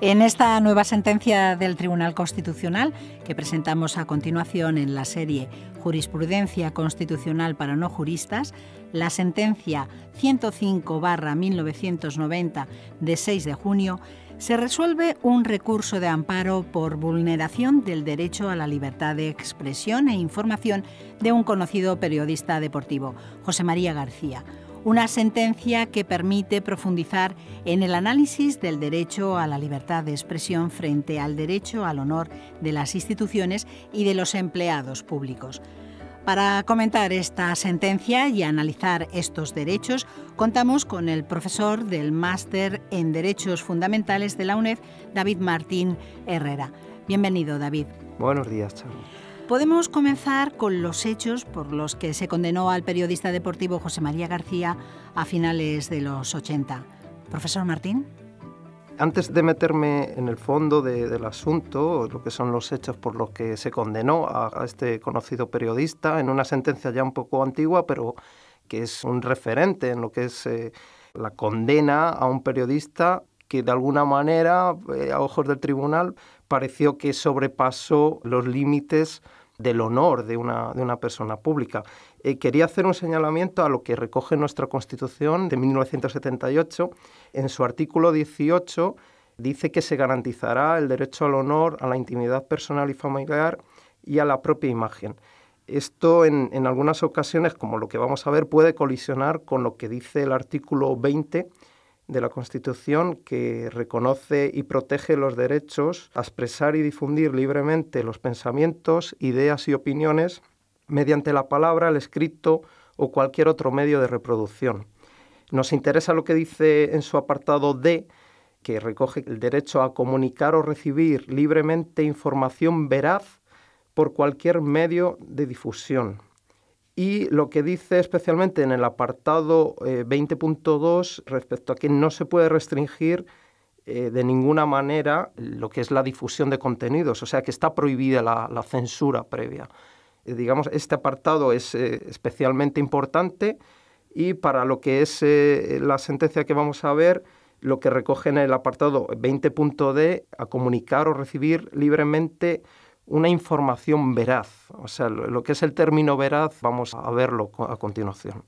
En esta nueva sentencia del Tribunal Constitucional, que presentamos a continuación en la serie Jurisprudencia Constitucional para no juristas, la sentencia 105/1990 de 6 de junio, se resuelve un recurso de amparo por vulneración del derecho a la libertad de expresión e información de un conocido periodista deportivo, José María García. Una sentencia que permite profundizar en el análisis del derecho a la libertad de expresión frente al derecho al honor de las instituciones y de los empleados públicos. Para comentar esta sentencia y analizar estos derechos, contamos con el profesor del Máster en Derechos Fundamentales de la UNED, David Martín Herrera. Bienvenido, David. Buenos días, Charo. Podemos comenzar con los hechos por los que se condenó al periodista deportivo José María García a finales de los 80. Profesor Martín. Antes de meterme en el fondo del asunto, lo que son los hechos por los que se condenó a este conocido periodista, en una sentencia ya un poco antigua, pero que es un referente en lo que es la condena a un periodista que de alguna manera, a ojos del tribunal, pareció que sobrepasó los límites del honor de una persona pública. Quería hacer un señalamiento a lo que recoge nuestra Constitución de 1978. En su artículo 18 dice que se garantizará el derecho al honor, a la intimidad personal y familiar y a la propia imagen. Esto en algunas ocasiones, como lo que vamos a ver, puede colisionar con lo que dice el artículo 20 de la Constitución, que reconoce y protege los derechos a expresar y difundir libremente los pensamientos, ideas y opiniones mediante la palabra, el escrito o cualquier otro medio de reproducción. Nos interesa lo que dice en su apartado D, que recoge el derecho a comunicar o recibir libremente información veraz por cualquier medio de difusión. Y lo que dice especialmente en el apartado 20.2 respecto a que no se puede restringir de ninguna manera lo que es la difusión de contenidos, o sea que está prohibida la censura previa. Digamos, este apartado es especialmente importante y para lo que es la sentencia que vamos a ver, lo que recoge en el apartado 20.d, a comunicar o recibir libremente una información veraz. O sea, lo que es el término veraz, vamos a verlo a continuación.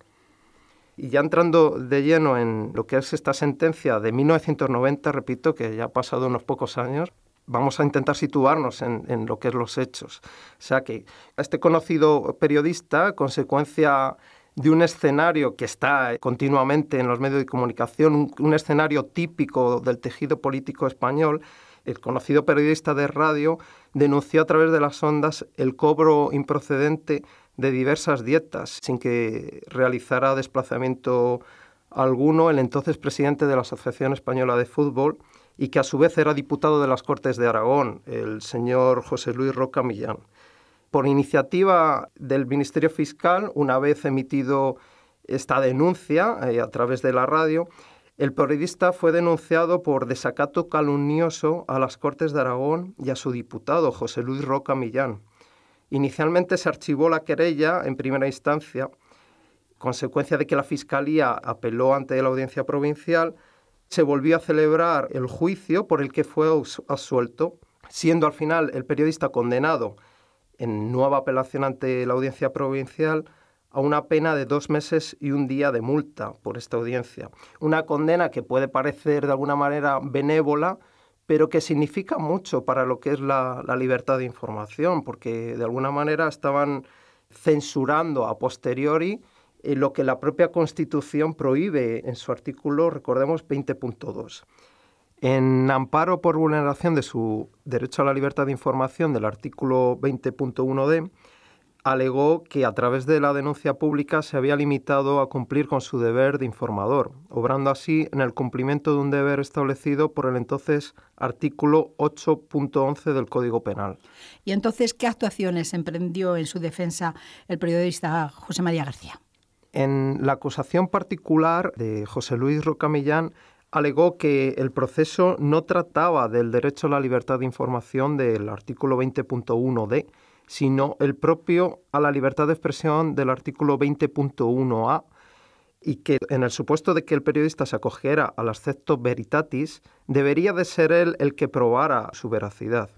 Y ya entrando de lleno en lo que es esta sentencia de 1990, repito, que ya ha pasado unos pocos años, vamos a intentar situarnos en lo que es los hechos. O sea que este conocido periodista, consecuencia de un escenario que está continuamente en los medios de comunicación, un escenario típico del tejido político español, el conocido periodista de radio denunció a través de las ondas el cobro improcedente de diversas dietas, sin que realizara desplazamiento alguno el entonces presidente de la Asociación Española de Fútbol y que a su vez era diputado de las Cortes de Aragón, el señor José Luis Roca Millán. Por iniciativa del Ministerio Fiscal, una vez emitido esta denuncia a través de la radio, el periodista fue denunciado por desacato calumnioso a las Cortes de Aragón y a su diputado, José Luis Roca Millán. Inicialmente se archivó la querella en primera instancia, consecuencia de que la Fiscalía apeló ante la Audiencia Provincial. Se volvió a celebrar el juicio por el que fue absuelto, siendo al final el periodista condenado en nueva apelación ante la Audiencia Provincial a una pena de 2 meses y 1 día de multa por esta audiencia. Una condena que puede parecer de alguna manera benévola, pero que significa mucho para lo que es la libertad de información, porque de alguna manera estaban censurando a posteriori lo que la propia Constitución prohíbe en su artículo, recordemos, 20.2. En amparo por vulneración de su derecho a la libertad de información del artículo 20.1d, alegó que a través de la denuncia pública se había limitado a cumplir con su deber de informador, obrando así en el cumplimiento de un deber establecido por el entonces artículo 8.11 del Código Penal. ¿Y entonces qué actuaciones emprendió en su defensa el periodista José María García? En la acusación particular de José Luis Roca Millán, alegó que el proceso no trataba del derecho a la libertad de información del artículo 20.1d, sino el propio a la libertad de expresión del artículo 20.1a, y que en el supuesto de que el periodista se acogiera al aspecto veritatis, debería de ser él el que probara su veracidad.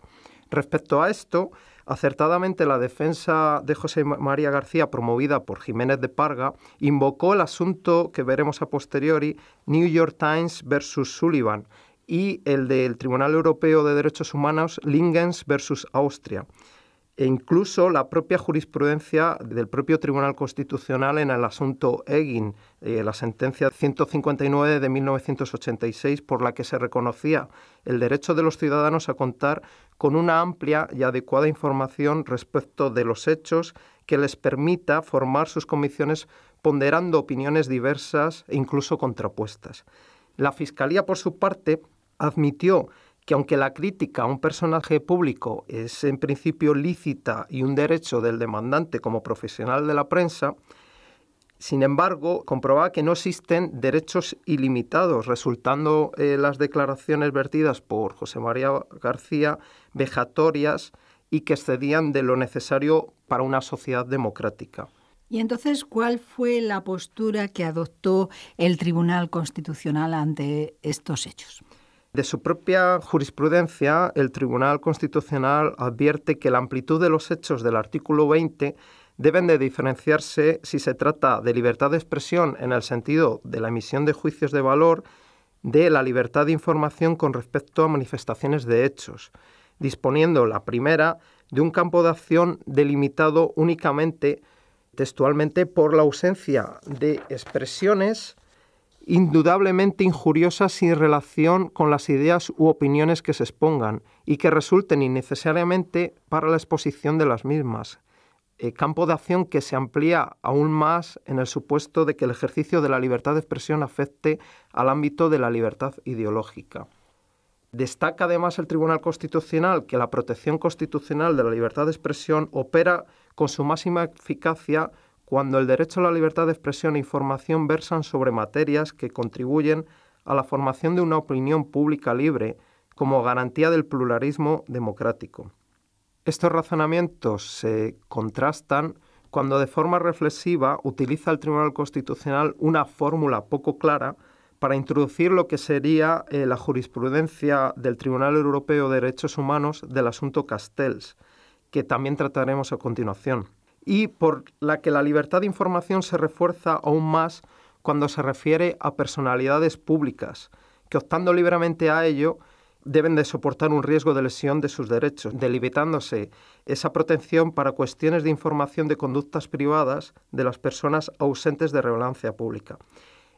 Respecto a esto, acertadamente la defensa de José María García, promovida por Jiménez de Parga, invocó el asunto que veremos a posteriori, New York Times versus Sullivan, y el del Tribunal Europeo de Derechos Humanos, Lingens versus Austria, e incluso la propia jurisprudencia del propio Tribunal Constitucional en el asunto Egin, la sentencia 159 de 1986, por la que se reconocía el derecho de los ciudadanos a contar con una amplia y adecuada información respecto de los hechos que les permita formar sus convicciones ponderando opiniones diversas e incluso contrapuestas. La Fiscalía, por su parte, admitió que aunque la crítica a un personaje público es en principio lícita y un derecho del demandante como profesional de la prensa, sin embargo, comprobaba que no existen derechos ilimitados, resultando las declaraciones vertidas por José María García vejatorias y que excedían de lo necesario para una sociedad democrática. Y entonces, ¿cuál fue la postura que adoptó el Tribunal Constitucional ante estos hechos? De su propia jurisprudencia, el Tribunal Constitucional advierte que la amplitud de los hechos del artículo 20 deben de diferenciarse si se trata de libertad de expresión en el sentido de la emisión de juicios de valor, de la libertad de información con respecto a manifestaciones de hechos, disponiendo la primera de un campo de acción delimitado únicamente, textualmente, por la ausencia de expresiones indudablemente injuriosas sin relación con las ideas u opiniones que se expongan y que resulten innecesariamente para la exposición de las mismas. Campo de acción que se amplía aún más en el supuesto de que el ejercicio de la libertad de expresión afecte al ámbito de la libertad ideológica. Destaca además el Tribunal Constitucional que la protección constitucional de la libertad de expresión opera con su máxima eficacia cuando el derecho a la libertad de expresión e información versan sobre materias que contribuyen a la formación de una opinión pública libre como garantía del pluralismo democrático. Estos razonamientos se contrastan cuando de forma reflexiva utiliza el Tribunal Constitucional una fórmula poco clara para introducir lo que sería la jurisprudencia del Tribunal Europeo de Derechos Humanos del asunto Castells, que también trataremos a continuación, y por la que la libertad de información se refuerza aún más cuando se refiere a personalidades públicas, que optando libremente a ello, deben de soportar un riesgo de lesión de sus derechos, delimitándose esa protección para cuestiones de información de conductas privadas de las personas ausentes de relevancia pública.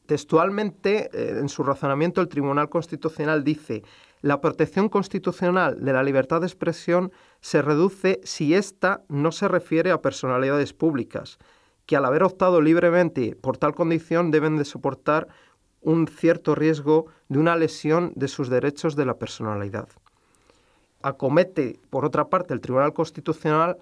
Textualmente, en su razonamiento, el Tribunal Constitucional dice: la protección constitucional de la libertad de expresión se reduce si ésta no se refiere a personalidades públicas, que al haber optado libremente por tal condición deben de soportar un cierto riesgo de una lesión de sus derechos de la personalidad. Acomete, por otra parte, el Tribunal Constitucional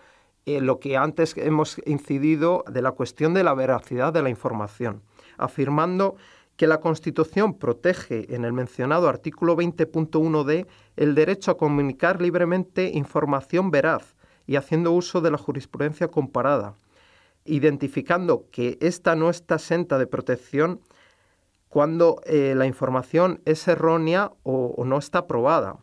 lo que antes hemos incidido de la cuestión de la veracidad de la información, afirmando que la Constitución protege en el mencionado artículo 20.1d el derecho a comunicar libremente información veraz y haciendo uso de la jurisprudencia comparada, identificando que ésta no está exenta de protección cuando la información es errónea o no está probada.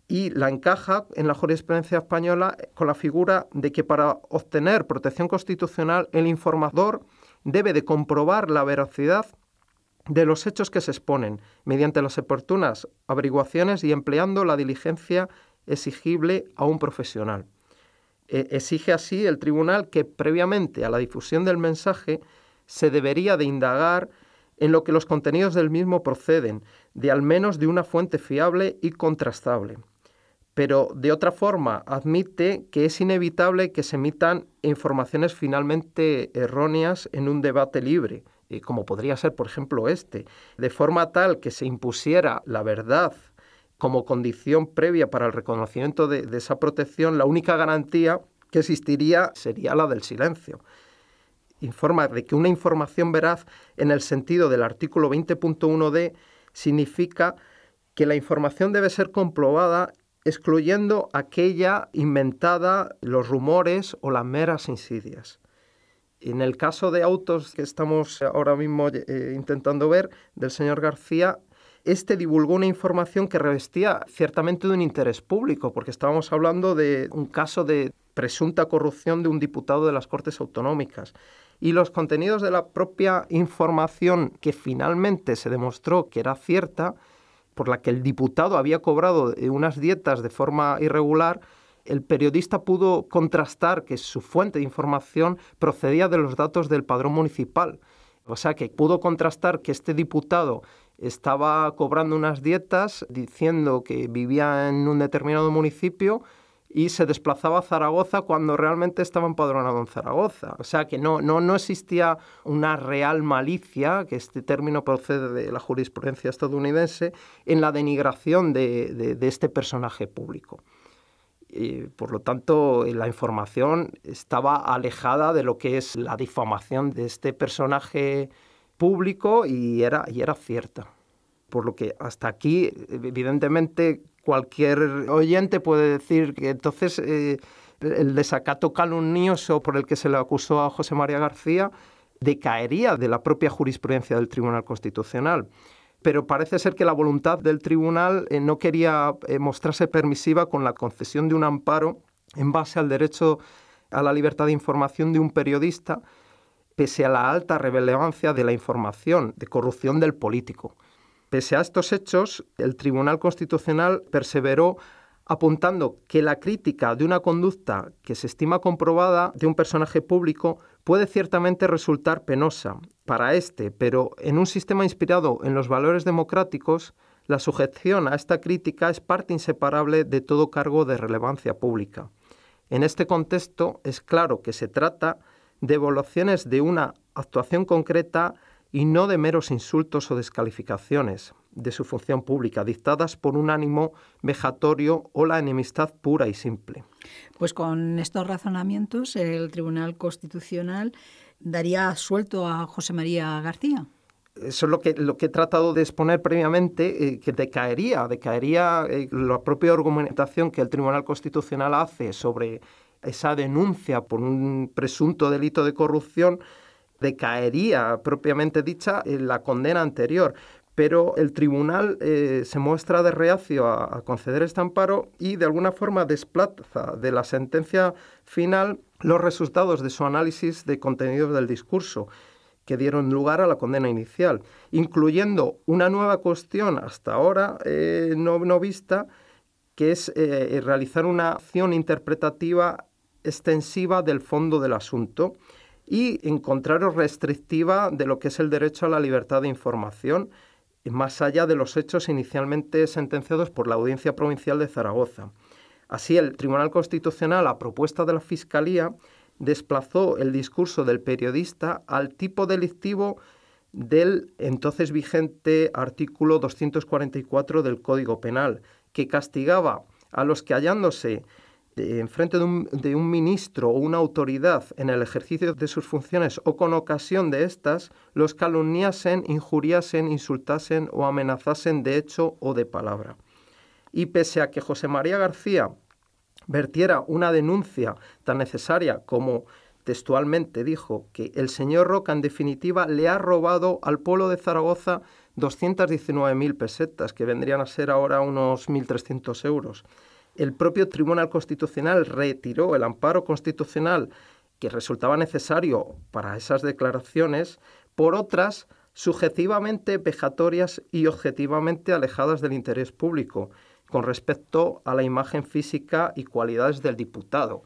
Y la encaja en la jurisprudencia española con la figura de que para obtener protección constitucional el informador debe de comprobar la veracidad de los hechos que se exponen mediante las oportunas averiguaciones y empleando la diligencia exigible a un profesional. Exige así el tribunal que previamente a la difusión del mensaje se debería de indagar en lo que los contenidos del mismo proceden, de al menos de una fuente fiable y contrastable. Pero de otra forma admite que es inevitable que se emitan informaciones finalmente erróneas en un debate libre, como podría ser, por ejemplo, de forma tal que se impusiera la verdad como condición previa para el reconocimiento de esa protección. La única garantía que existiría sería la del silencio. Informa de que una información veraz en el sentido del artículo 20.1d significa que la información debe ser comprobada excluyendo aquella inventada, los rumores o las meras insidias. En el caso de autos que estamos ahora mismo intentando ver, del señor García, este divulgó una información que revestía ciertamente de un interés público, porque estábamos hablando de un caso de presunta corrupción de un diputado de las Cortes Autonómicas. Y los contenidos de la propia información que finalmente se demostró que era cierta, por la que el diputado había cobrado unas dietas de forma irregular, el periodista pudo contrastar que su fuente de información procedía de los datos del padrón municipal. O sea, que pudo contrastar que este diputado estaba cobrando unas dietas diciendo que vivía en un determinado municipio y se desplazaba a Zaragoza cuando realmente estaba empadronado en Zaragoza. O sea, que no existía una real malicia, que este término procede de la jurisprudencia estadounidense, en la denigración de este personaje público. Por lo tanto, la información estaba alejada de lo que es la difamación de este personaje público y era cierta. Por lo que hasta aquí, evidentemente, cualquier oyente puede decir que entonces el desacato calumnioso por el que se le acusó a José María García decaería de la propia jurisprudencia del Tribunal Constitucional. Pero parece ser que la voluntad del tribunal no quería mostrarse permisiva con la concesión de un amparo en base al derecho a la libertad de información de un periodista, pese a la alta relevancia de la información, de corrupción del político. Pese a estos hechos, el Tribunal Constitucional perseveró apuntando que la crítica de una conducta que se estima comprobada de un personaje público puede ciertamente resultar penosa para éste, pero en un sistema inspirado en los valores democráticos, la sujeción a esta crítica es parte inseparable de todo cargo de relevancia pública. En este contexto es claro que se trata de evaluaciones de una actuación concreta y no de meros insultos o descalificaciones de su función pública, dictadas por un ánimo vejatorio o la enemistad pura y simple. Pues con estos razonamientos el Tribunal Constitucional daría suelto a José María García. Eso es lo que he tratado de exponer previamente, que decaería la propia argumentación que el Tribunal Constitucional hace sobre esa denuncia por un presunto delito de corrupción, decaería propiamente dicha en la condena anterior. Pero el tribunal se muestra de reacio a conceder este amparo y de alguna forma desplaza de la sentencia final los resultados de su análisis de contenidos del discurso que dieron lugar a la condena inicial, incluyendo una nueva cuestión hasta ahora no vista, que es realizar una acción interpretativa extensiva del fondo del asunto y en contrario restrictiva de lo que es el derecho a la libertad de información, más allá de los hechos inicialmente sentenciados por la Audiencia Provincial de Zaragoza. Así, el Tribunal Constitucional, a propuesta de la Fiscalía, desplazó el discurso del periodista al tipo delictivo del entonces vigente artículo 244 del Código Penal, que castigaba a los que hallándose enfrente de un ministro o una autoridad en el ejercicio de sus funciones o con ocasión de estas, los calumniasen, injuriasen, insultasen o amenazasen de hecho o de palabra. Y pese a que José María García vertiera una denuncia tan necesaria como textualmente dijo que el señor Roca en definitiva le ha robado al pueblo de Zaragoza 219.000 pesetas, que vendrían a ser ahora unos 1.300 euros. El propio Tribunal Constitucional retiró el amparo constitucional que resultaba necesario para esas declaraciones por otras subjetivamente vejatorias y objetivamente alejadas del interés público con respecto a la imagen física y cualidades del diputado.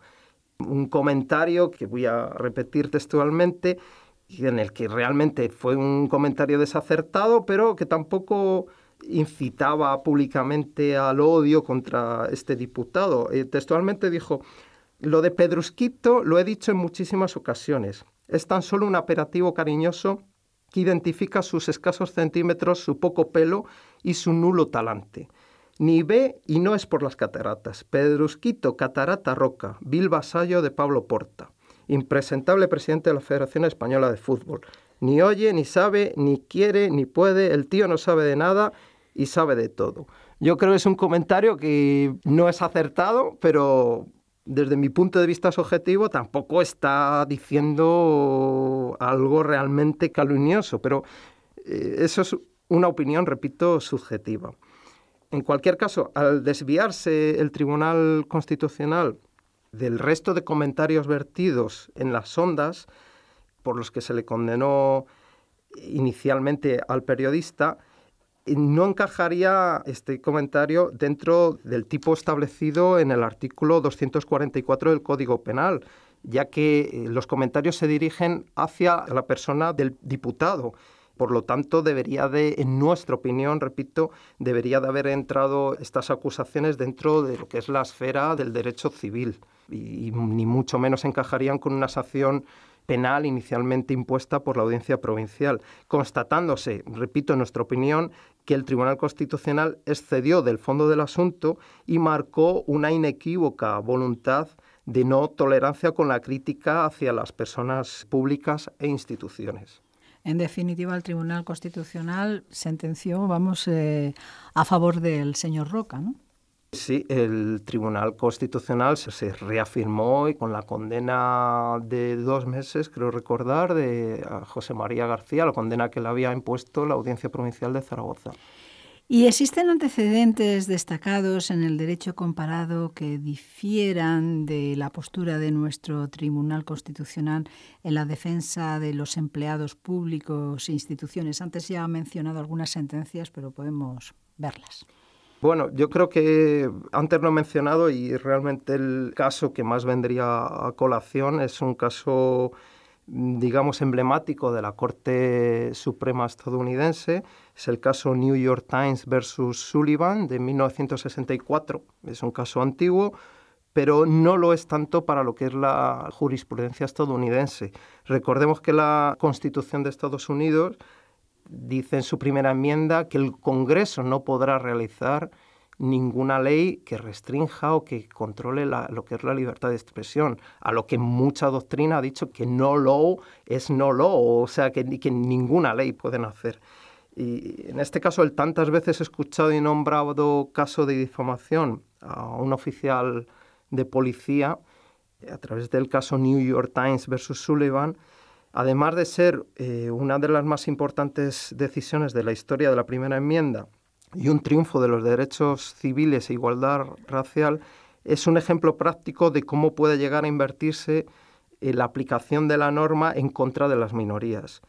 Un comentario que voy a repetir textualmente, en el que realmente fue un comentario desacertado, pero que tampoco incitaba públicamente al odio contra este diputado. Textualmente dijo: lo de Pedrusquito lo he dicho en muchísimas ocasiones. Es tan solo un apelativo cariñoso que identifica sus escasos centímetros, su poco pelo y su nulo talante. Ni ve y no es por las cataratas. Pedrusquito Catarata Roca, vil vasallo de Pablo Porta, impresentable presidente de la Federación Española de Fútbol. Ni oye, ni sabe, ni quiere, ni puede. El tío no sabe de nada y sabe de todo. Yo creo que es un comentario que no es acertado, pero desde mi punto de vista subjetivo, tampoco está diciendo algo realmente calumnioso, pero eso es una opinión, repito, subjetiva. En cualquier caso, al desviarse el Tribunal Constitucional del resto de comentarios vertidos en las sondas, por los que se le condenó inicialmente al periodista, no encajaría este comentario dentro del tipo establecido en el artículo 244 del Código Penal, ya que los comentarios se dirigen hacia la persona del diputado. Por lo tanto, en nuestra opinión, repito, debería de haber entrado estas acusaciones dentro de lo que es la esfera del derecho civil y ni mucho menos encajarían con una sanción penal inicialmente impuesta por la Audiencia Provincial, constatándose, repito, en nuestra opinión, que el Tribunal Constitucional excedió del fondo del asunto y marcó una inequívoca voluntad de no tolerancia con la crítica hacia las personas públicas e instituciones. En definitiva, el Tribunal Constitucional sentenció, a favor del señor Roca, ¿no? Sí, el Tribunal Constitucional se reafirmó y con la condena de 2 meses, creo recordar, a José María García, la condena que le había impuesto la Audiencia Provincial de Zaragoza. ¿Y existen antecedentes destacados en el derecho comparado que difieran de la postura de nuestro Tribunal Constitucional en la defensa de los empleados públicos e instituciones? Antes ya ha mencionado algunas sentencias, pero podemos verlas. Bueno, yo creo que antes lo he mencionado y realmente el caso que más vendría a colación es un caso, digamos, emblemático de la Corte Suprema estadounidense. Es el caso New York Times versus Sullivan de 1964. Es un caso antiguo, pero no lo es tanto para lo que es la jurisprudencia estadounidense. Recordemos que la Constitución de Estados Unidos dice en su primera enmienda que el Congreso no podrá realizar ninguna ley que restrinja o que controle lo que es la libertad de expresión, a lo que mucha doctrina ha dicho que no law es no law, o sea, que ninguna ley pueden hacer. Y en este caso, el tantas veces escuchado y nombrado caso de difamación a un oficial de policía, a través del caso New York Times versus Sullivan, además de ser una de las más importantes decisiones de la historia de la primera enmienda y un triunfo de los derechos civiles e igualdad racial, es un ejemplo práctico de cómo puede llegar a invertirse la aplicación de la norma en contra de las minorías.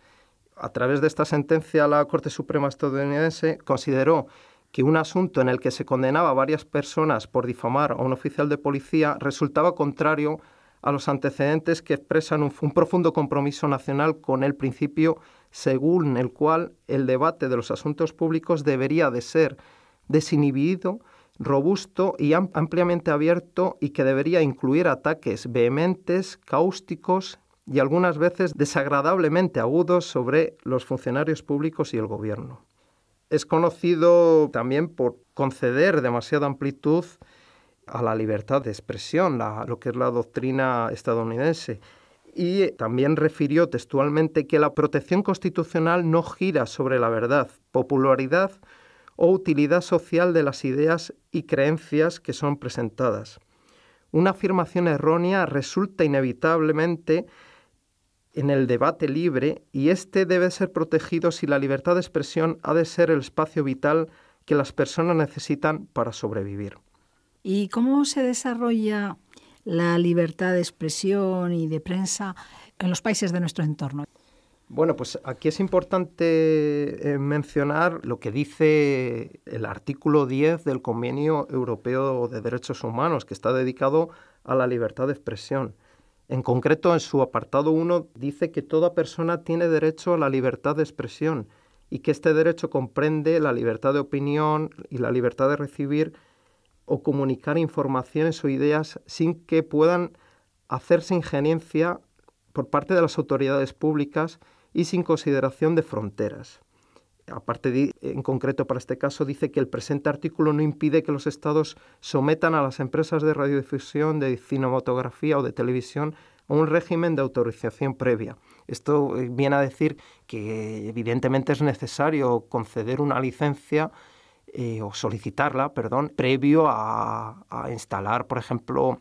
A través de esta sentencia, la Corte Suprema estadounidense consideró que un asunto en el que se condenaba a varias personas por difamar a un oficial de policía resultaba contrario a los antecedentes que expresan un profundo compromiso nacional con el principio según el cual el debate de los asuntos públicos debería de ser desinhibido, robusto y ampliamente abierto, y que debería incluir ataques vehementes, cáusticos y algunas veces desagradablemente agudos sobre los funcionarios públicos y el gobierno. Es conocido también por conceder demasiada amplitud a la libertad de expresión, lo que es la doctrina estadounidense. Y también refirió textualmente que la protección constitucional no gira sobre la verdad, popularidad o utilidad social de las ideas y creencias que son presentadas. Una afirmación errónea resulta inevitablemente en el debate libre, y este debe ser protegido si la libertad de expresión ha de ser el espacio vital que las personas necesitan para sobrevivir. ¿Y cómo se desarrolla la libertad de expresión y de prensa en los países de nuestro entorno? Bueno, pues aquí es importante mencionar lo que dice el artículo 10 del Convenio Europeo de Derechos Humanos, que está dedicado a la libertad de expresión. En concreto, en su apartado 1, dice que toda persona tiene derecho a la libertad de expresión y que este derecho comprende la libertad de opinión y la libertad de recibir o comunicar informaciones o ideas sin que puedan hacerse injerencia por parte de las autoridades públicas y sin consideración de fronteras. Aparte, en concreto para este caso, dice que el presente artículo no impide que los Estados sometan a las empresas de radiodifusión, de cinematografía o de televisión a un régimen de autorización previa. Esto viene a decir que evidentemente es necesario conceder una licencia o solicitarla, previo a instalar, por ejemplo,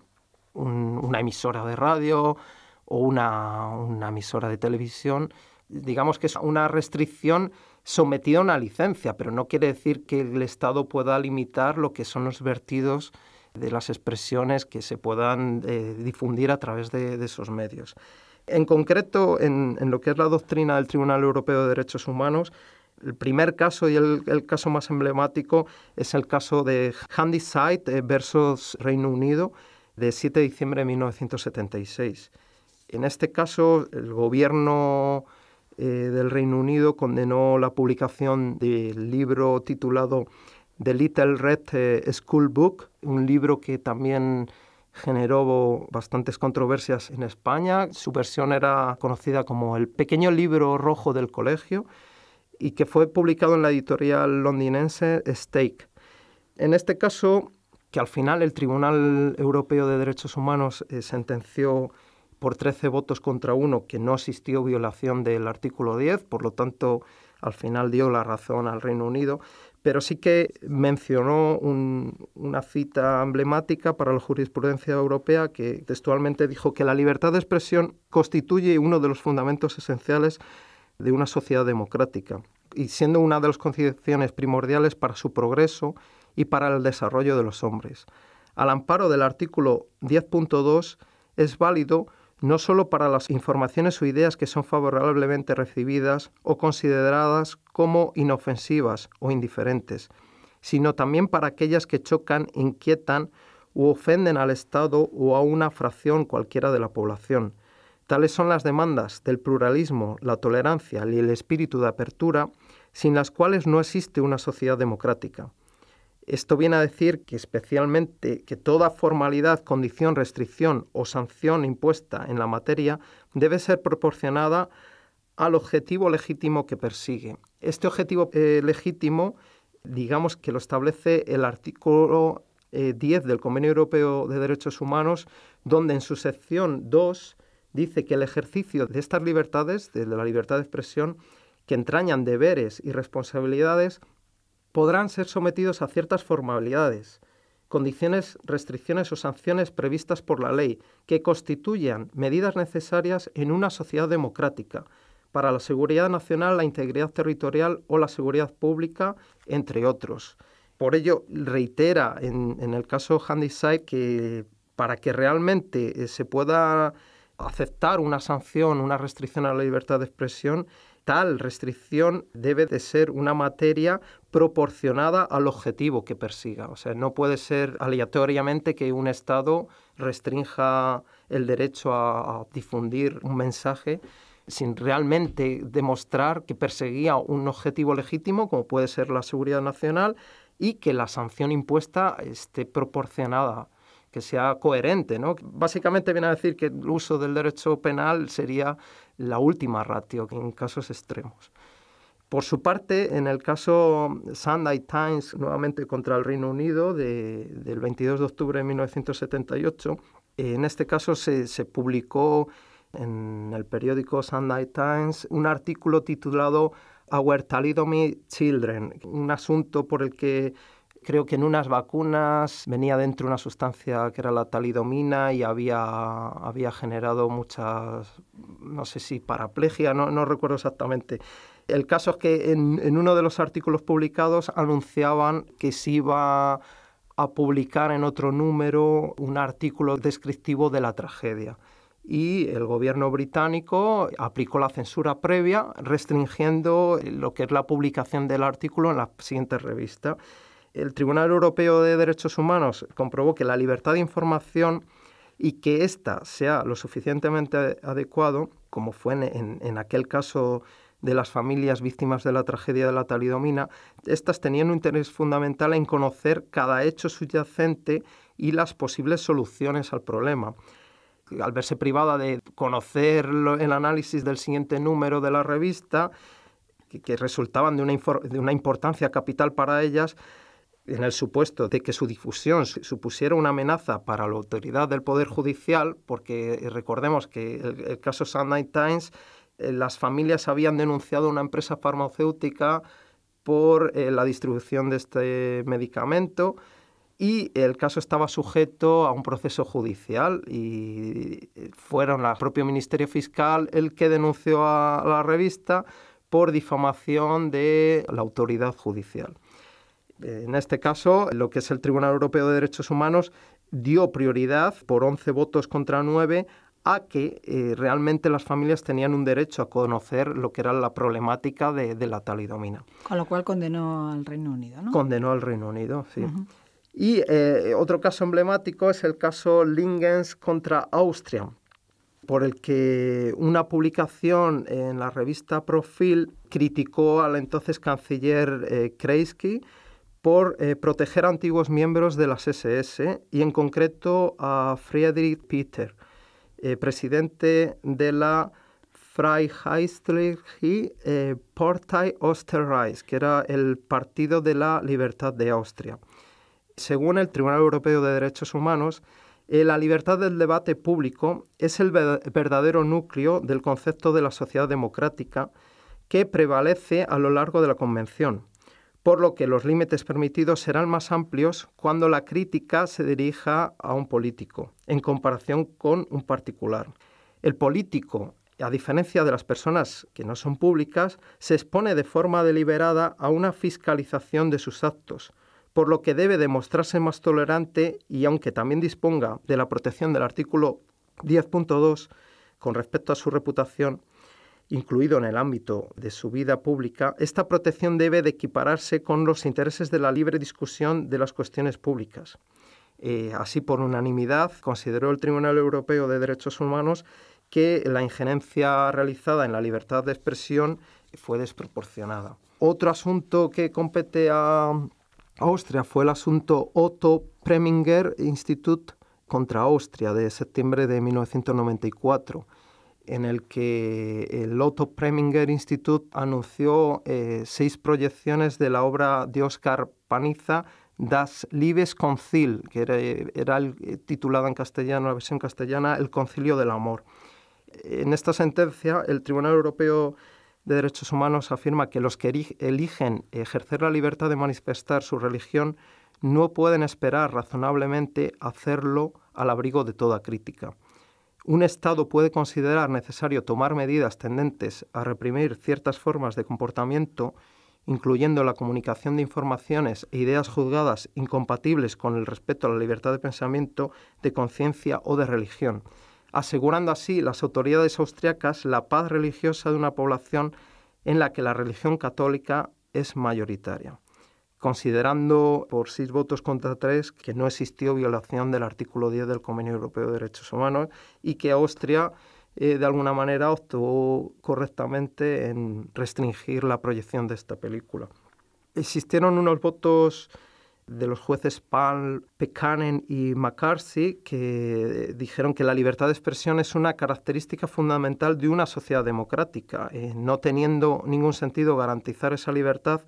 una emisora de radio o una emisora de televisión. Digamos que es una restricción sometida a una licencia, pero no quiere decir que el Estado pueda limitar lo que son los vertidos de las expresiones que se puedan difundir a través de esos medios. En concreto, en lo que es la doctrina del Tribunal Europeo de Derechos Humanos, el primer caso y el caso más emblemático es el caso de Handyside versus Reino Unido de 7 de diciembre de 1976. En este caso, el gobierno del Reino Unido condenó la publicación del libro titulado The Little Red School Book, un libro que también generó bastantes controversias en España. Su versión era conocida como el pequeño libro rojo del colegio y que fue publicado en la editorial londinense Stake. En este caso, que al final el Tribunal Europeo de Derechos Humanos sentenció por 13 votos contra 1 que no existió violación del artículo 10, por lo tanto, al final dio la razón al Reino Unido, pero sí que mencionó una cita emblemática para la jurisprudencia europea que textualmente dijo que la libertad de expresión constituye uno de los fundamentos esenciales de una sociedad democrática y siendo una de las condiciones primordiales para su progreso y para el desarrollo de los hombres. Al amparo del artículo 10.2 es válido no solo para las informaciones o ideas que son favorablemente recibidas o consideradas como inofensivas o indiferentes, sino también para aquellas que chocan, inquietan u ofenden al Estado o a una fracción cualquiera de la población. Tales son las demandas del pluralismo, la tolerancia y el espíritu de apertura, sin las cuales no existe una sociedad democrática. Esto viene a decir que especialmente que toda formalidad, condición, restricción o sanción impuesta en la materia debe ser proporcionada al objetivo legítimo que persigue. Este objetivo legítimo, digamos que lo establece el artículo 10 del Convenio Europeo de Derechos Humanos, donde en su sección 2 dice que el ejercicio de estas libertades, de la libertad de expresión, que entrañan deberes y responsabilidades, podrán ser sometidos a ciertas formalidades, condiciones, restricciones o sanciones previstas por la ley que constituyan medidas necesarias en una sociedad democrática para la seguridad nacional, la integridad territorial o la seguridad pública, entre otros. Por ello, reitera en el caso Handyside que para que realmente se pueda aceptar una sanción, una restricción a la libertad de expresión, tal restricción debe de ser una materia proporcionada al objetivo que persiga. O sea, no puede ser aleatoriamente que un Estado restrinja el derecho a difundir un mensaje sin realmente demostrar que perseguía un objetivo legítimo, como puede ser la seguridad nacional, y que la sanción impuesta esté proporcionada, que sea coherente, ¿no? Básicamente viene a decir que el uso del derecho penal sería la última ratio en casos extremos. Por su parte, en el caso Sunday Times, nuevamente contra el Reino Unido, del 22 de octubre de 1978, en este caso se publicó en el periódico Sunday Times un artículo titulado Our Thalidomide Children, un asunto por el que creo que en unas vacunas venía dentro una sustancia que era la talidomina y había generado muchas, no sé si paraplegia, no recuerdo exactamente. El caso es que en uno de los artículos publicados anunciaban que se iba a publicar en otro número un artículo descriptivo de la tragedia. Y el gobierno británico aplicó la censura previa, restringiendo lo que es la publicación del artículo en la siguiente revista. El Tribunal Europeo de Derechos Humanos comprobó que la libertad de información y que ésta sea lo suficientemente adecuado, como fue en aquel caso de las familias víctimas de la tragedia de la talidomina, estas tenían un interés fundamental en conocer cada hecho subyacente y las posibles soluciones al problema. Al verse privada de conocer el análisis del siguiente número de la revista, que resultaban de una importancia capital para ellas, en el supuesto de que su difusión supusiera una amenaza para la autoridad del Poder Judicial, porque recordemos que el caso Sunday Times, las familias habían denunciado a una empresa farmacéutica por la distribución de este medicamento y el caso estaba sujeto a un proceso judicial y fueron el propio Ministerio Fiscal el que denunció a la revista por difamación de la autoridad judicial. En este caso, lo que es el Tribunal Europeo de Derechos Humanos dio prioridad, por 11 votos contra 9, a que realmente las familias tenían un derecho a conocer lo que era la problemática de la talidomida. Con lo cual condenó al Reino Unido, ¿no? Condenó al Reino Unido, sí. Uh-huh. Y otro caso emblemático es el caso Lingens contra Austria, por el que una publicación en la revista Profil criticó al entonces canciller Kreisky por proteger a antiguos miembros de las SS y en concreto a Friedrich Peter, presidente de la Freiheitliche Partei Österreich, que era el Partido de la Libertad de Austria. Según el Tribunal Europeo de Derechos Humanos, la libertad del debate público es el verdadero núcleo del concepto de la sociedad democrática que prevalece a lo largo de la Convención, por lo que los límites permitidos serán más amplios cuando la crítica se dirija a un político, en comparación con un particular. El político, a diferencia de las personas que no son públicas, se expone de forma deliberada a una fiscalización de sus actos, por lo que debe demostrarse más tolerante y, aunque también disponga de la protección del artículo 10.2 con respecto a su reputación, incluido en el ámbito de su vida pública, esta protección debe de equipararse con los intereses de la libre discusión de las cuestiones públicas. Así, por unanimidad, consideró el Tribunal Europeo de Derechos Humanos que la injerencia realizada en la libertad de expresión fue desproporcionada. Otro asunto que compete a Austria fue el asunto Otto Preminger Institut contra Austria de septiembre de 1994, en el que el Otto Preminger Institut anunció 6 proyecciones de la obra de Oskar Paniza, Das Liebeskonzil, que era titulada en castellano, la versión castellana, El Concilio del Amor. En esta sentencia, el Tribunal Europeo de Derechos Humanos afirma que los que eligen ejercer la libertad de manifestar su religión no pueden esperar razonablemente hacerlo al abrigo de toda crítica. Un Estado puede considerar necesario tomar medidas tendentes a reprimir ciertas formas de comportamiento, incluyendo la comunicación de informaciones e ideas juzgadas incompatibles con el respeto a la libertad de pensamiento, de conciencia o de religión, asegurando así las autoridades austriacas la paz religiosa de una población en la que la religión católica es mayoritaria, considerando por 6 votos contra 3 que no existió violación del artículo 10 del Convenio Europeo de Derechos Humanos y que Austria de alguna manera actuó correctamente en restringir la proyección de esta película. Existieron unos votos de los jueces Palm, Pekkanen y McCarthy que dijeron que la libertad de expresión es una característica fundamental de una sociedad democrática, no teniendo ningún sentido garantizar esa libertad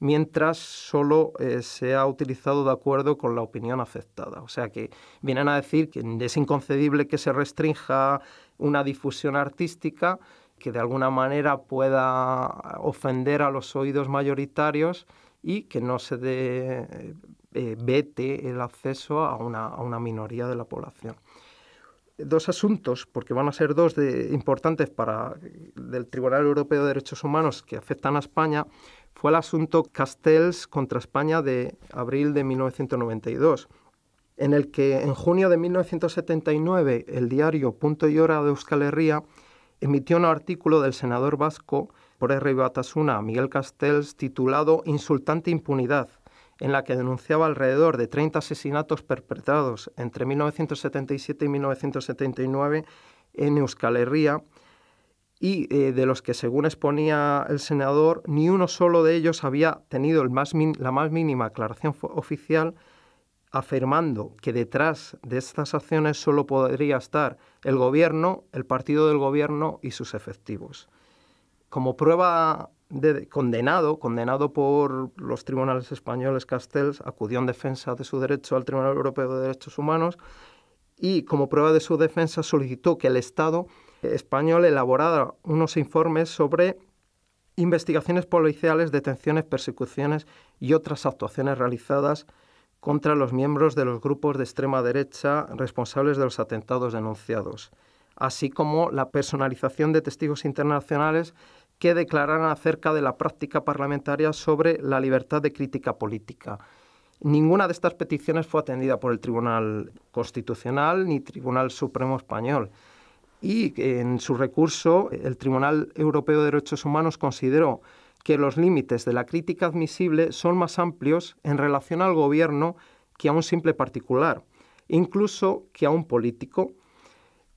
mientras solo sea utilizado de acuerdo con la opinión aceptada. O sea que vienen a decir que es inconcebible que se restrinja una difusión artística que de alguna manera pueda ofender a los oídos mayoritarios y que no se vete el acceso a una minoría de la población. 2 asuntos, porque van a ser 2 importantes del Tribunal Europeo de Derechos Humanos que afectan a España, fue el asunto Castells contra España de abril de 1992, en el que en junio de 1979 el diario Punto y Hora de Euskal Herria emitió un artículo del senador vasco por Herri Batasuna, Miguel Castells, titulado Insultante impunidad, en la que denunciaba alrededor de 30 asesinatos perpetrados entre 1977 y 1979 en Euskal Herria y de los que, según exponía el senador, ni uno solo de ellos había tenido la más mínima aclaración oficial, afirmando que detrás de estas acciones solo podría estar el gobierno, el partido del gobierno y sus efectivos. Como prueba condenado por los tribunales españoles, Castells acudió en defensa de su derecho al Tribunal Europeo de Derechos Humanos y como prueba de su defensa solicitó que el Estado español elaborara unos informes sobre investigaciones policiales, detenciones, persecuciones y otras actuaciones realizadas contra los miembros de los grupos de extrema derecha responsables de los atentados denunciados, así como la personalización de testigos internacionales que declararan acerca de la práctica parlamentaria sobre la libertad de crítica política. Ninguna de estas peticiones fue atendida por el Tribunal Constitucional ni Tribunal Supremo Español. Y en su recurso, el Tribunal Europeo de Derechos Humanos consideró que los límites de la crítica admisible son más amplios en relación al gobierno que a un simple particular, incluso que a un político.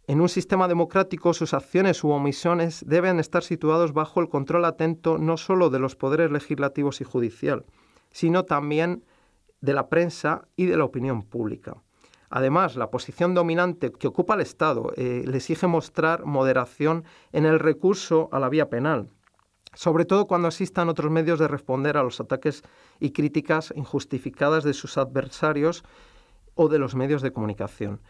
En un sistema democrático, sus acciones u omisiones deben estar situados bajo el control atento no solo de los poderes legislativos y judicial, sino también de la prensa y de la opinión pública. Además, la posición dominante que ocupa el Estado le exige mostrar moderación en el recurso a la vía penal, sobre todo cuando existan otros medios de responder a los ataques y críticas injustificadas de sus adversarios o de los medios de comunicación.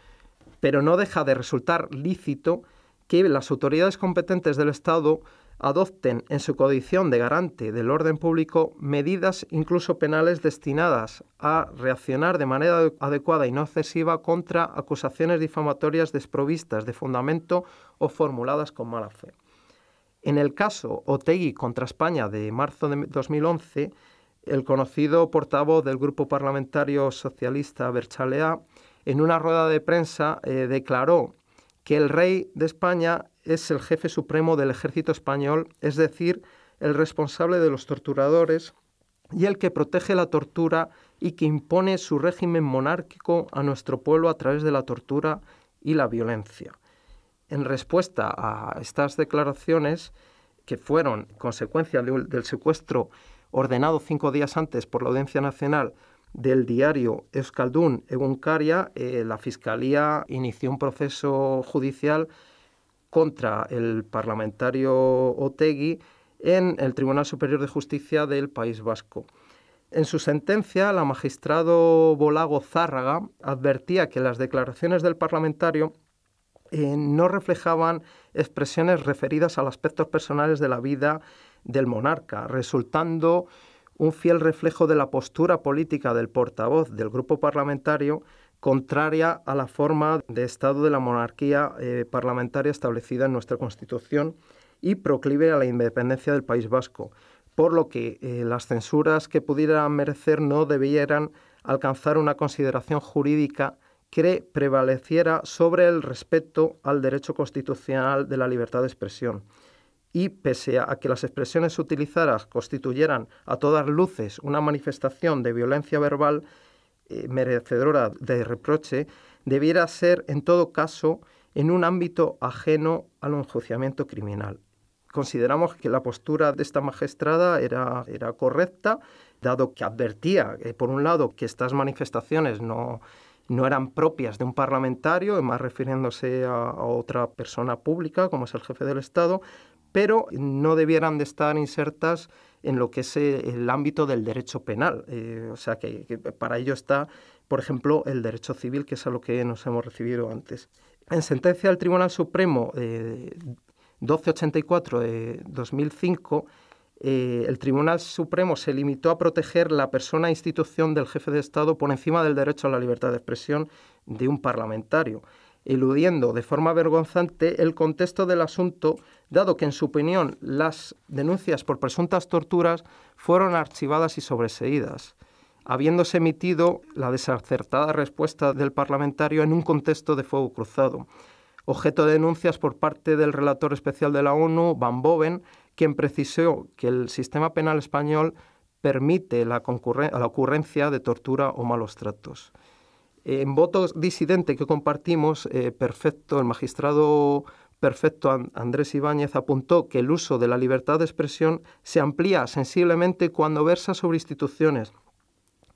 Pero no deja de resultar lícito que las autoridades competentes del Estado adopten en su condición de garante del orden público medidas incluso penales destinadas a reaccionar de manera adecuada y no excesiva contra acusaciones difamatorias desprovistas de fundamento o formuladas con mala fe. En el caso Otegi contra España de marzo de 2011, el conocido portavoz del Grupo Parlamentario Socialista Berchaleá, en una rueda de prensa declaró que el rey de España es el jefe supremo del ejército español, es decir, el responsable de los torturadores y el que protege la tortura y que impone su régimen monárquico a nuestro pueblo a través de la tortura y la violencia. En respuesta a estas declaraciones, que fueron consecuencia del secuestro ordenado 5 días antes por la Audiencia Nacional del diario Euskaldun Egunkaria, la Fiscalía inició un proceso judicial contra el parlamentario Otegi en el Tribunal Superior de Justicia del País Vasco. En su sentencia, la magistrado Bolago Zárraga advertía que las declaraciones del parlamentario no reflejaban expresiones referidas a los aspectos personales de la vida del monarca, resultando un fiel reflejo de la postura política del portavoz del grupo parlamentario, contraria a la forma de Estado de la monarquía parlamentaria establecida en nuestra Constitución y proclive a la independencia del País Vasco, por lo que las censuras que pudieran merecer no debieran alcanzar una consideración jurídica que prevaleciera sobre el respeto al derecho constitucional de la libertad de expresión. Y pese a que las expresiones utilizadas constituyeran a todas luces una manifestación de violencia verbal merecedora de reproche, debiera ser en todo caso en un ámbito ajeno al enjuiciamiento criminal. Consideramos que la postura de esta magistrada era correcta, dado que advertía, por un lado, que estas manifestaciones no eran propias de un parlamentario, más refiriéndose a otra persona pública, como es el jefe del Estado, pero no debieran de estar insertas en lo que es el ámbito del derecho penal. O sea, que para ello está, por ejemplo, el derecho civil, que es a lo que nos hemos referido antes. En sentencia del Tribunal Supremo 1284 de 2005, el Tribunal Supremo se limitó a proteger la persona e institución del jefe de Estado por encima del derecho a la libertad de expresión de un parlamentario, eludiendo de forma vergonzante el contexto del asunto, dado que, en su opinión, las denuncias por presuntas torturas fueron archivadas y sobreseídas, habiéndose emitido la desacertada respuesta del parlamentario en un contexto de fuego cruzado, objeto de denuncias por parte del relator especial de la ONU, Van Boven, quien precisó que el sistema penal español permite la ocurrencia de tortura o malos tratos. En voto disidente que compartimos, el magistrado perfecto Andrés Ibáñez apuntó que el uso de la libertad de expresión se amplía sensiblemente cuando versa sobre instituciones,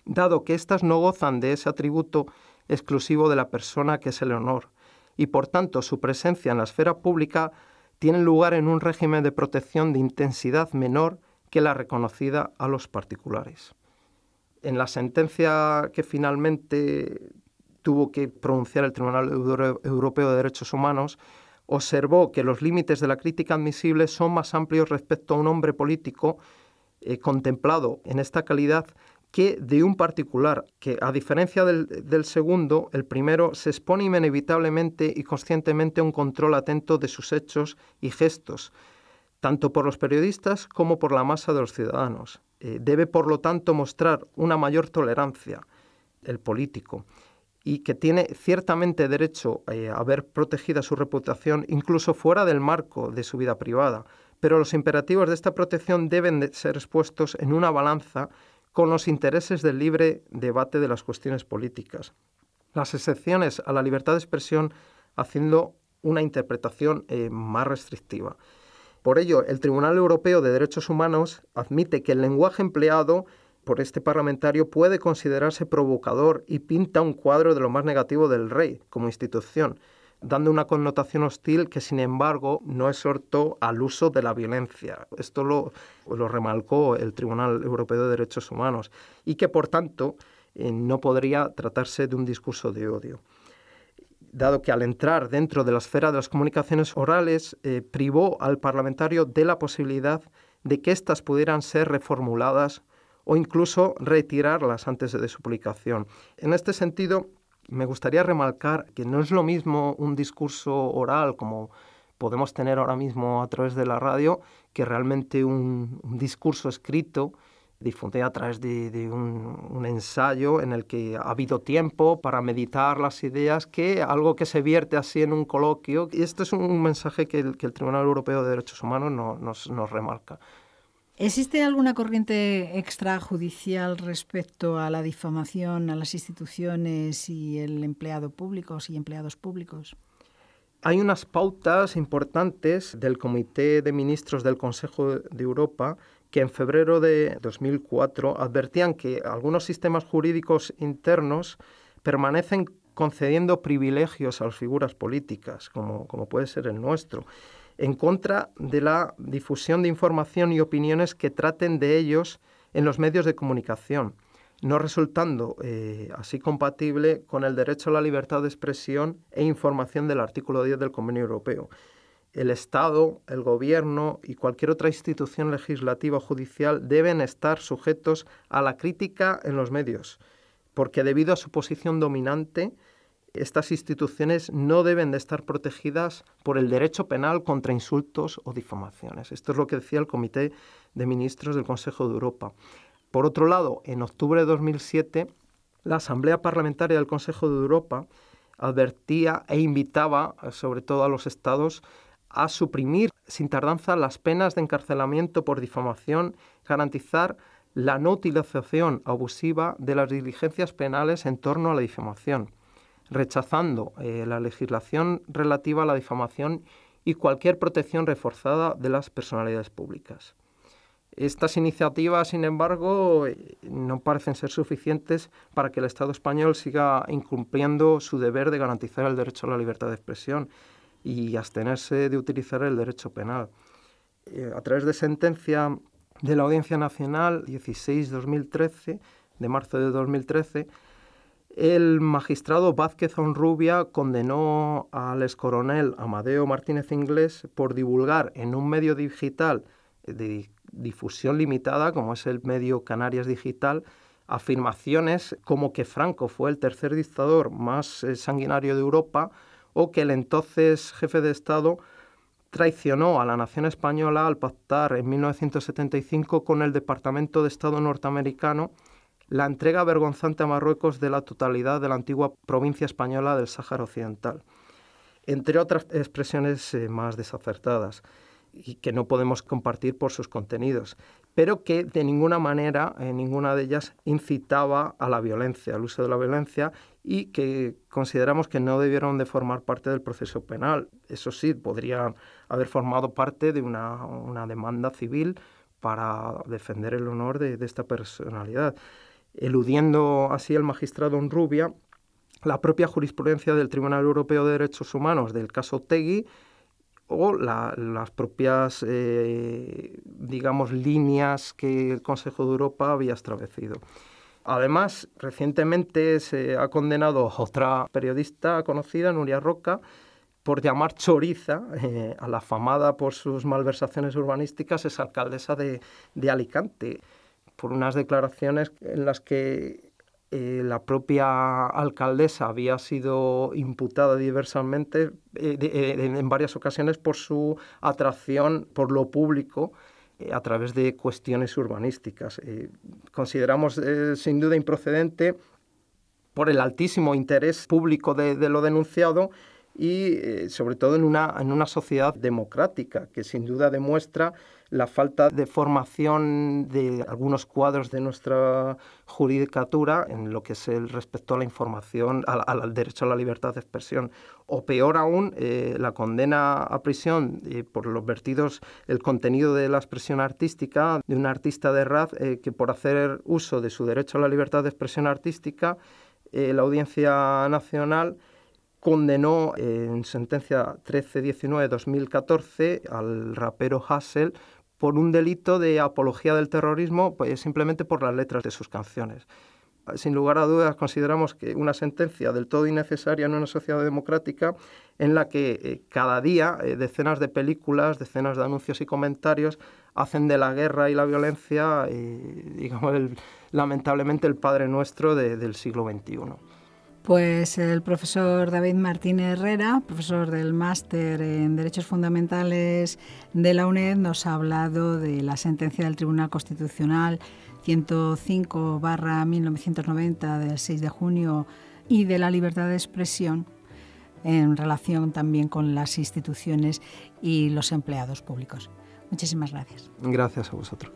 dado que éstas no gozan de ese atributo exclusivo de la persona que es el honor, y por tanto su presencia en la esfera pública tiene lugar en un régimen de protección de intensidad menor que la reconocida a los particulares. En la sentencia que finalmente tuvo que pronunciar el Tribunal Europeo de Derechos Humanos, observó que los límites de la crítica admisible son más amplios respecto a un hombre político contemplado en esta calidad que de un particular, que a diferencia del segundo, el primero se expone inevitablemente y conscientemente a un control atento de sus hechos y gestos, tanto por los periodistas como por la masa de los ciudadanos. Debe, por lo tanto, mostrar una mayor tolerancia, el político, y que tiene ciertamente derecho a ver protegida su reputación incluso fuera del marco de su vida privada, pero los imperativos de esta protección deben de ser expuestos en una balanza con los intereses del libre debate de las cuestiones políticas. Las excepciones a la libertad de expresión haciendo una interpretación más restrictiva. Por ello, el Tribunal Europeo de Derechos Humanos admite que el lenguaje empleado por este parlamentario puede considerarse provocador y pinta un cuadro de lo más negativo del rey como institución, dando una connotación hostil que, sin embargo, no exhortó al uso de la violencia. Esto lo remarcó el Tribunal Europeo de Derechos Humanos y que, por tanto, no podría tratarse de un discurso de odio, dado que al entrar dentro de la esfera de las comunicaciones orales privó al parlamentario de la posibilidad de que éstas pudieran ser reformuladas o incluso retirarlas antes de su publicación. En este sentido, me gustaría remarcar que no es lo mismo un discurso oral como podemos tener ahora mismo a través de la radio que realmente un discurso escrito difundido a través de un ensayo en el que ha habido tiempo para meditar las ideas, que algo que se vierte así en un coloquio. Y esto es un mensaje que el Tribunal Europeo de Derechos Humanos nos remarca. ¿Existe alguna corriente extrajudicial respecto a la difamación a las instituciones y el empleado públicos y empleados públicos? Hay unas pautas importantes del Comité de Ministros del Consejo de Europa que en febrero de 2004 advertían que algunos sistemas jurídicos internos permanecen concediendo privilegios a las figuras políticas, como puede ser el nuestro, en contra de la difusión de información y opiniones que traten de ellos en los medios de comunicación, no resultando así compatible con el derecho a la libertad de expresión e información del artículo 10 del Convenio Europeo. El Estado, el Gobierno y cualquier otra institución legislativa o judicial deben estar sujetos a la crítica en los medios, porque debido a su posición dominante, estas instituciones no deben de estar protegidas por el derecho penal contra insultos o difamaciones. Esto es lo que decía el Comité de Ministros del Consejo de Europa. Por otro lado, en octubre de 2007, la Asamblea Parlamentaria del Consejo de Europa advertía e invitaba, sobre todo a los Estados, a suprimir sin tardanza las penas de encarcelamiento por difamación, garantizar la no utilización abusiva de las diligencias penales en torno a la difamación, rechazando la legislación relativa a la difamación y cualquier protección reforzada de las personalidades públicas. Estas iniciativas, sin embargo, no parecen ser suficientes para que el Estado español siga incumpliendo su deber de garantizar el derecho a la libertad de expresión y abstenerse de utilizar el derecho penal. A través de sentencia de la Audiencia Nacional 16-2013, de marzo de 2013, el magistrado Vázquez Honrubia condenó al excoronel Amadeo Martínez Inglés por divulgar en un medio digital de difusión limitada, como es el medio Canarias Digital, afirmaciones como que Franco fue el tercer dictador más sanguinario de Europa o que el entonces jefe de Estado traicionó a la nación española al pactar en 1975 con el Departamento de Estado norteamericano la entrega vergonzante a Marruecos de la totalidad de la antigua provincia española del Sáhara Occidental, entre otras expresiones más desacertadas y que no podemos compartir por sus contenidos, pero que de ninguna manera, ninguna de ellas incitaba a la violencia, al uso de la violencia, y que consideramos que no debieron de formar parte del proceso penal. Eso sí, podrían haber formado parte de una demanda civil para defender el honor de esta personalidad, eludiendo así el magistrado Honrubia la propia jurisprudencia del Tribunal Europeo de Derechos Humanos del caso Otegi o las propias, líneas que el Consejo de Europa había establecido. Además, recientemente se ha condenado a otra periodista conocida, Nuria Roca, por llamar choriza a la afamada por sus malversaciones urbanísticas exalcaldesa de Alicante, por unas declaraciones en las que la propia alcaldesa había sido imputada diversamente en varias ocasiones por su atracción por lo público a través de cuestiones urbanísticas. Consideramos sin duda improcedente por el altísimo interés público de lo denunciado y sobre todo en una sociedad democrática que sin duda demuestra la falta de formación de algunos cuadros de nuestra judicatura en lo que es el respecto a la información, al derecho a la libertad de expresión. O peor aún, la condena a prisión por los vertidos, el contenido de la expresión artística de un artista de rap que por hacer uso de su derecho a la libertad de expresión artística, la Audiencia Nacional condenó en sentencia 1319-2014 al rapero Hassel por un delito de apología del terrorismo, pues simplemente por las letras de sus canciones. Sin lugar a dudas, consideramos que una sentencia del todo innecesaria en una sociedad democrática en la que cada día decenas de películas, decenas de anuncios y comentarios hacen de la guerra y la violencia, lamentablemente, el Padre Nuestro del siglo XXI. Pues el profesor David Martínez Herrera, profesor del Máster en Derechos Fundamentales de la UNED, nos ha hablado de la sentencia del Tribunal Constitucional 105/1990 del 6 de junio y de la libertad de expresión en relación también con las instituciones y los empleados públicos. Muchísimas gracias. Gracias a vosotros.